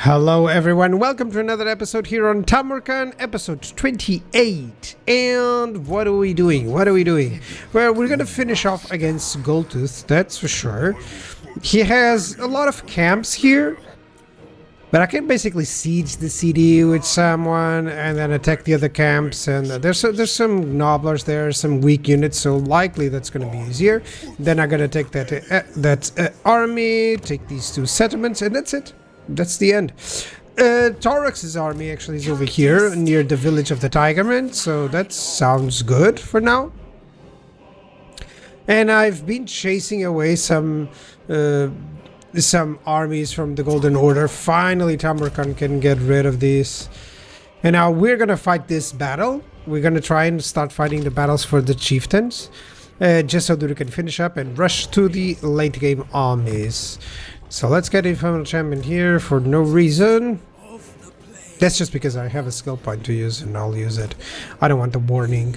Hello everyone, welcome to another episode here on Tamurkhan, episode 28. And what are we doing? Well, we're gonna finish off against Goldtooth, that's for sure. He has a lot of camps here, but I can basically siege the city with someone and then attack the other camps. And there's some nobblers there, some weak units, so likely that's gonna be easier. Then I'm gonna take that army, take these two settlements, and that's it. That's the end. Torax's army actually is over here near the village of the Tigerman, so that sounds good for now. And I've been chasing away some armies from the Golden Order. Finally, Tamurkhan can get rid of these. And now we're gonna fight this battle. We're gonna try and start fighting the battles for the chieftains, just so that we can finish up and rush to the late game armies. So let's get Infernal Champion here for no reason. That's just because I have a skill point to use and I'll use it. I don't want the warning.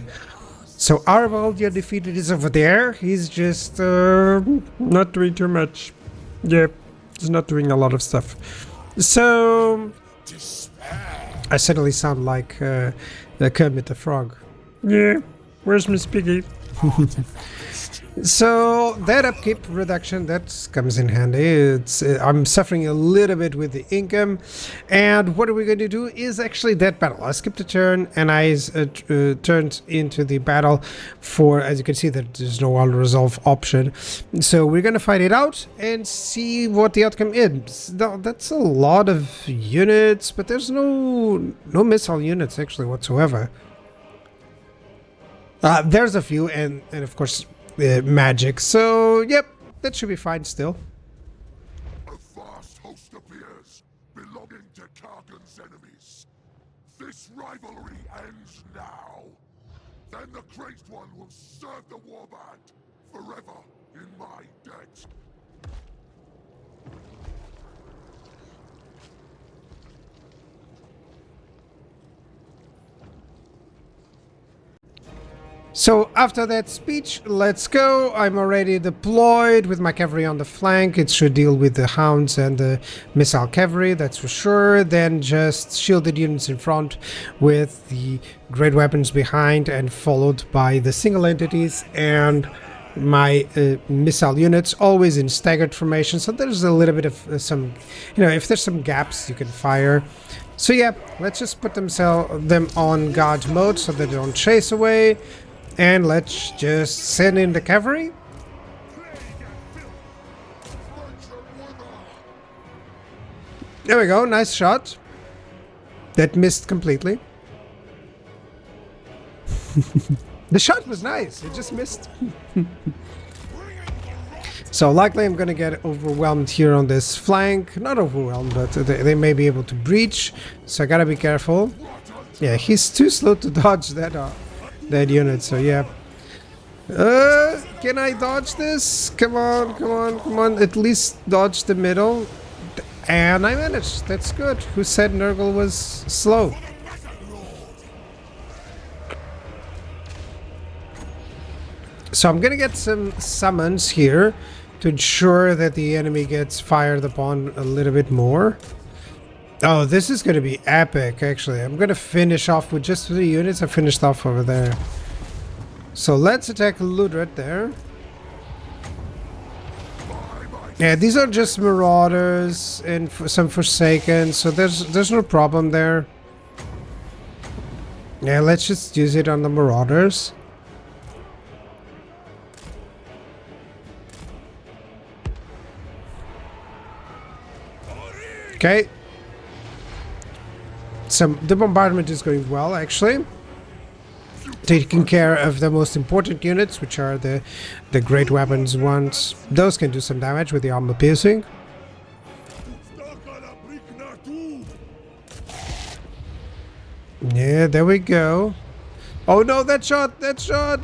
So Arvaldia defeated is over there. He's just not doing too much. Yeah, he's not doing a lot of stuff. So I suddenly sound like the Kermit the Frog. Yeah, where's Miss Piggy? So that upkeep reduction, that comes in handy. I'm suffering a little bit with the income, and what are we going to do is actually that battle. I skipped a turn and I turned into the battle for, as you can see, that there's no auto resolve option. So we're going to fight it out and see what the outcome is. That's a lot of units, but there's no missile units actually whatsoever. There's a few, and of course magic, so yep, that should be fine still. A vast host appears, belonging to Kargan's enemies. This rivalry ends now. Then the Crazed One will serve the Warband forever in my debt. So after that speech, let's go. I'm already deployed with my cavalry on the flank. It should deal with the hounds and the missile cavalry, that's for sure. Then just shielded units in front with the great weapons behind, and followed by the single entities and my missile units, always in staggered formation. So there's a little bit of some, if there's some gaps, you can fire. So yeah, let's just put them on guard mode so they don't chase away. And let's just send in the cavalry. There we go, nice shot. That missed completely. The shot was nice, it just missed. So likely I'm gonna get overwhelmed here on this flank. Not overwhelmed, but they may be able to breach. So I gotta be careful. Yeah, he's too slow to dodge that unit, so yeah. Can I dodge this? Come on, at least dodge the middle. And I managed, that's good. Who said Nurgle was slow? So I'm gonna get some summons here to ensure that the enemy gets fired upon a little bit more. Oh, this is going to be epic, actually. I'm going to finish off with just 3 units. I finished off over there. So let's attack Ludred there. Yeah, these are just Marauders and some Forsaken, so there's no problem there. Yeah, let's just use it on the Marauders. Okay. The bombardment is going well, actually. Taking care of the most important units, which are the great weapons ones. Those can do some damage with the armor piercing. Yeah, there we go. Oh no, that shot!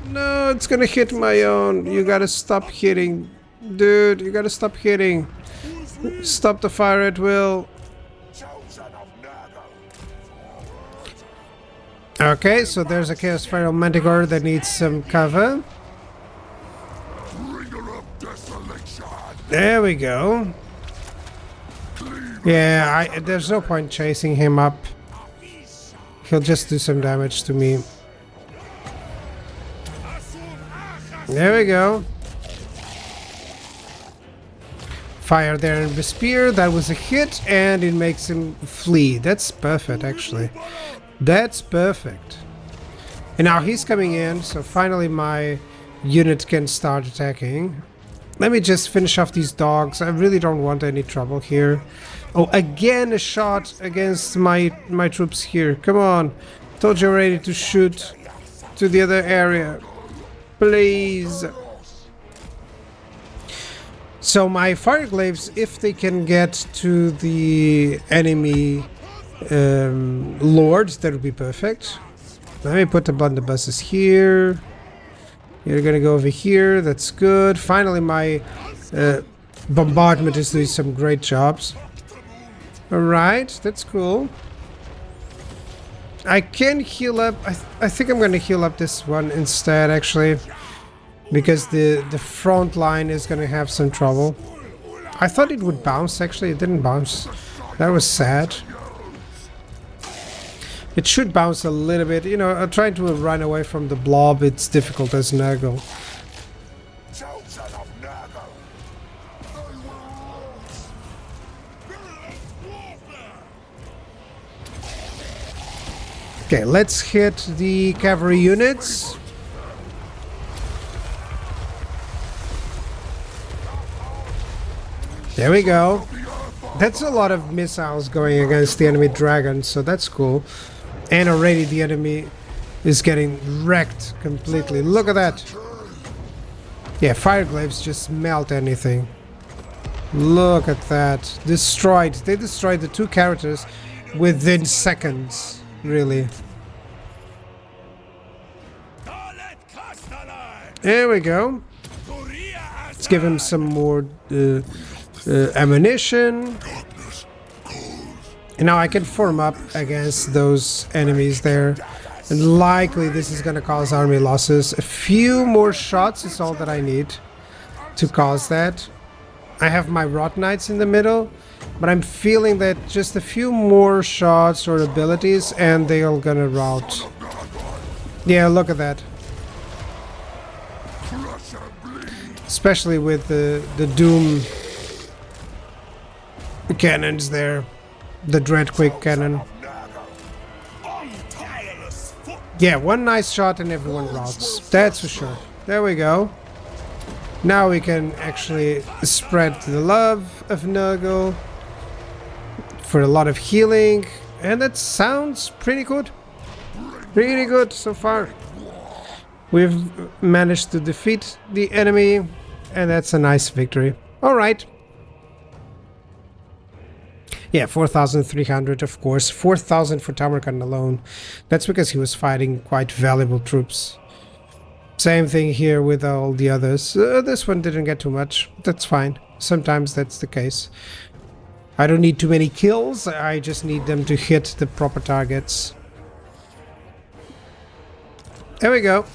No, it's gonna hit my own. You gotta stop hitting. Dude, you gotta stop hitting. Stop the fire at will. Okay, so there's a Chaos Feral Manticore that needs some cover. There we go. Clean Yeah, there's no point chasing him up. He'll just do some damage to me. There we go. Fire there in the spear. That was a hit, and it makes him flee. That's perfect, actually. That's perfect. And now he's coming in, so finally my unit can start attacking. Let me just finish off these dogs. I really don't want any trouble here. Oh, again a shot against my troops here. Come on. Told you already to shoot to the other area. Please. So my fireglaves, if they can get to the enemy lords, that would be perfect. Let me put the blunderbusses here. You're gonna go over here. That's good. Finally, my bombardment is doing some great jobs. Alright, that's cool. I can heal up. I think I'm gonna heal up this one instead, actually. Because the front line is gonna have some trouble. I thought it would bounce, actually. It didn't bounce. That was sad. It should bounce a little bit. You know, trying to run away from the blob, it's difficult as Nurgle. Okay, let's hit the cavalry units. There we go. That's a lot of missiles going against the enemy dragon, so that's cool. And already the enemy is getting wrecked completely. Look at that. Yeah, fireglaves just melt anything. Look at that. Destroyed. They destroyed the two characters within seconds, really. There we go. Let's give him some more ammunition. And now I can form up against those enemies there. And likely this is going to cause army losses. A few more shots is all that I need to cause that. I have my Rot Knights in the middle, but I'm feeling that just a few more shots or abilities and they are gonna rout. Yeah, look at that. Especially with the Doom cannons there. The Dreadquake cannon. Yeah, one nice shot and everyone routs. That's for sure. There we go. Now we can actually spread the love of Nurgle for a lot of healing. And that sounds pretty good. Pretty good so far. We've managed to defeat the enemy. And that's a nice victory. Alright. Yeah, 4,300 of course. 4,000 for Tamurkhan alone. That's because he was fighting quite valuable troops. Same thing here with all the others. This one didn't get too much. That's fine. Sometimes that's the case. I don't need too many kills. I just need them to hit the proper targets. There we go.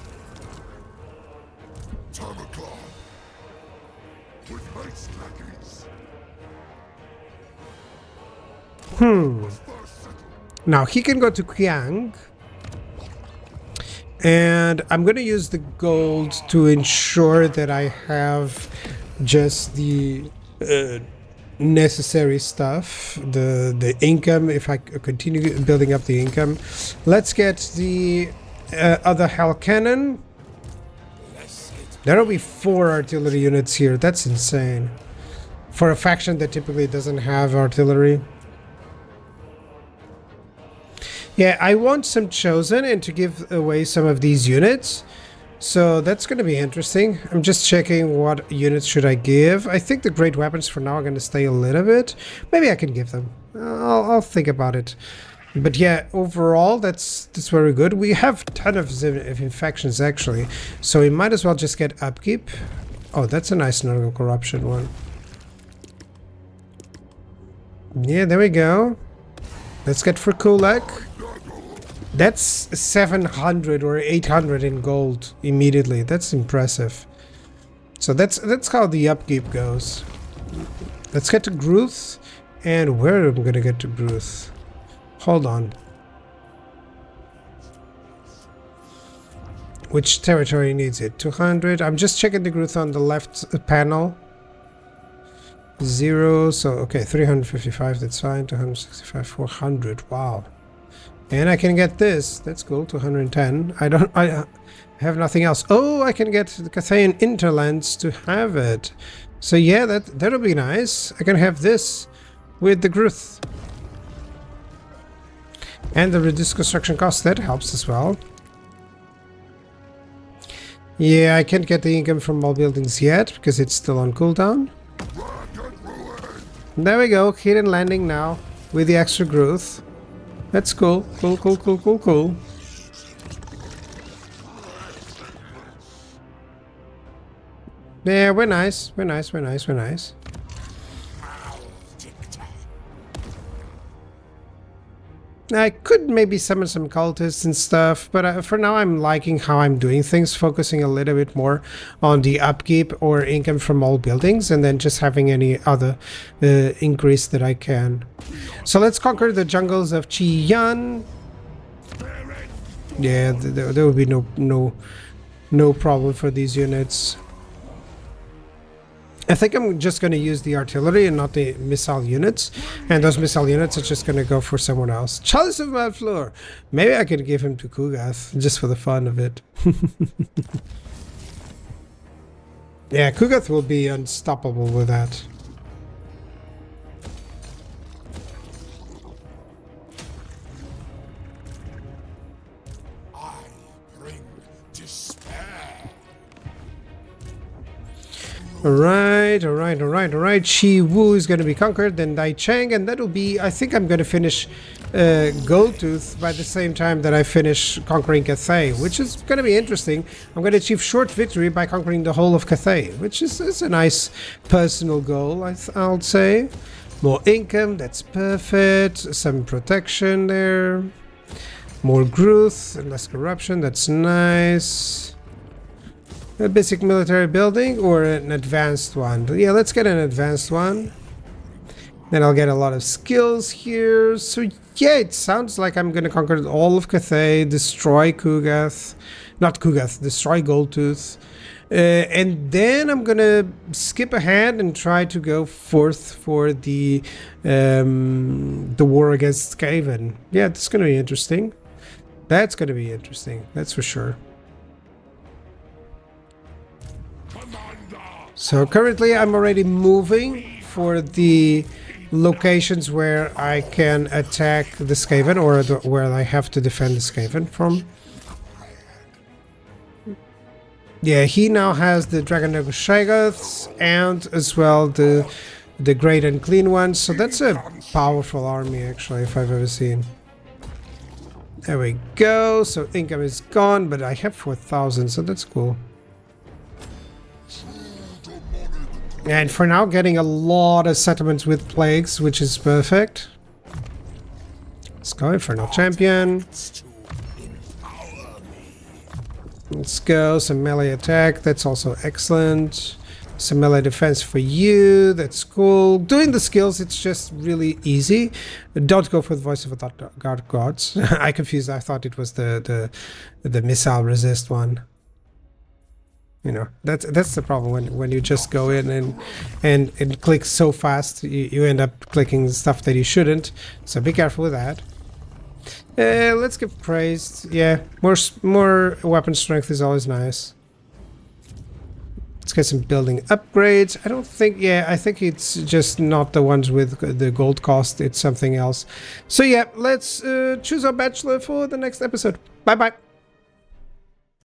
Now he can go to Qiang. And I'm going to use the gold to ensure that I have just the necessary stuff, the income, if I continue building up the income. Let's get the other Hell Cannon. There will be 4 artillery units here. That's insane. For a faction that typically doesn't have artillery. Yeah, I want some Chosen and to give away some of these units. So that's going to be interesting. I'm just checking what units should I give. I think the great weapons for now are going to stay a little bit. Maybe I can give them. I'll think about it. But yeah, overall, that's very good. We have a ton of infections actually. So we might as well just get upkeep. Oh, that's a nice Nurgle Corruption one. Yeah, there we go. Let's get for Kulak. That's 700 or 800 in gold immediately. That's impressive. So that's how the upkeep goes. Let's get to Gruth And where am I gonna get to Bruce? Hold on. Which territory needs it? 200. I'm just checking the growth on the left panel. 0. So, okay, 355. That's fine. 265. 400. Wow. And I can get this. That's cool. 210. I have nothing else. Oh, I can get the Cathayan Interlands to have it. So yeah, that'll be nice. I can have this with the growth. And the reduced construction cost, that helps as well. Yeah, I can't get the income from all buildings yet because it's still on cooldown. There we go, hidden landing now with the extra growth. That's cool. Cool. Yeah, we're nice. I could maybe summon some cultists and stuff, but for now I'm liking how I'm doing things, focusing a little bit more on the upkeep or income from all buildings, and then just having any other increase that I can. So let's conquer the jungles of Qiyan. Yeah, there will be no problem for these units. I think I'm just going to use the artillery and not the missile units. And those missile units are just going to go for someone else. Chalice of Malfleur. Maybe I could give him to Kugath, just for the fun of it. Yeah, Kugath will be unstoppable with that. Alright. Shi Wu is going to be conquered, then Dai Chang, and that'll be, I think I'm going to finish Goldtooth by the same time that I finish conquering Cathay, which is going to be interesting. I'm going to achieve short victory by conquering the whole of Cathay, which is a nice personal goal, I'll say. More income, that's perfect. Some protection there. More growth, less corruption, that's nice. A basic military building or an advanced one? Yeah, let's get an advanced one. Then I'll get a lot of skills here. So yeah, it sounds like I'm going to conquer all of Cathay, destroy Kugath. Not Kugath, destroy Goldtooth. And then I'm going to skip ahead and try to go forth for the war against Skaven. Yeah, that's going to be interesting. That's going to be interesting, that's for sure. So currently I'm already moving for the locations where I can attack the Skaven, or where I have to defend the Skaven from. Yeah, he now has the Dragon Shaggoths and as well the Great and Clean ones, so that's a powerful army actually, if I've ever seen. There we go, so income is gone, but I have 4,000, so that's cool. And for now, getting a lot of settlements with plagues, which is perfect. Let's go, Infernal Champion. Let's go, some melee attack, that's also excellent. Some melee defense for you, that's cool. Doing the skills, it's just really easy. Don't go for the Voice of the God Gods. I confused, I thought it was the missile resist one. You know, that's the problem when you just go in and click so fast, you end up clicking stuff that you shouldn't. So be careful with that. Let's give praise. Yeah, more weapon strength is always nice. Let's get some building upgrades. I don't think, yeah, I think it's just not the ones with the gold cost. It's something else. So yeah, let's choose our bachelor for the next episode. Bye bye.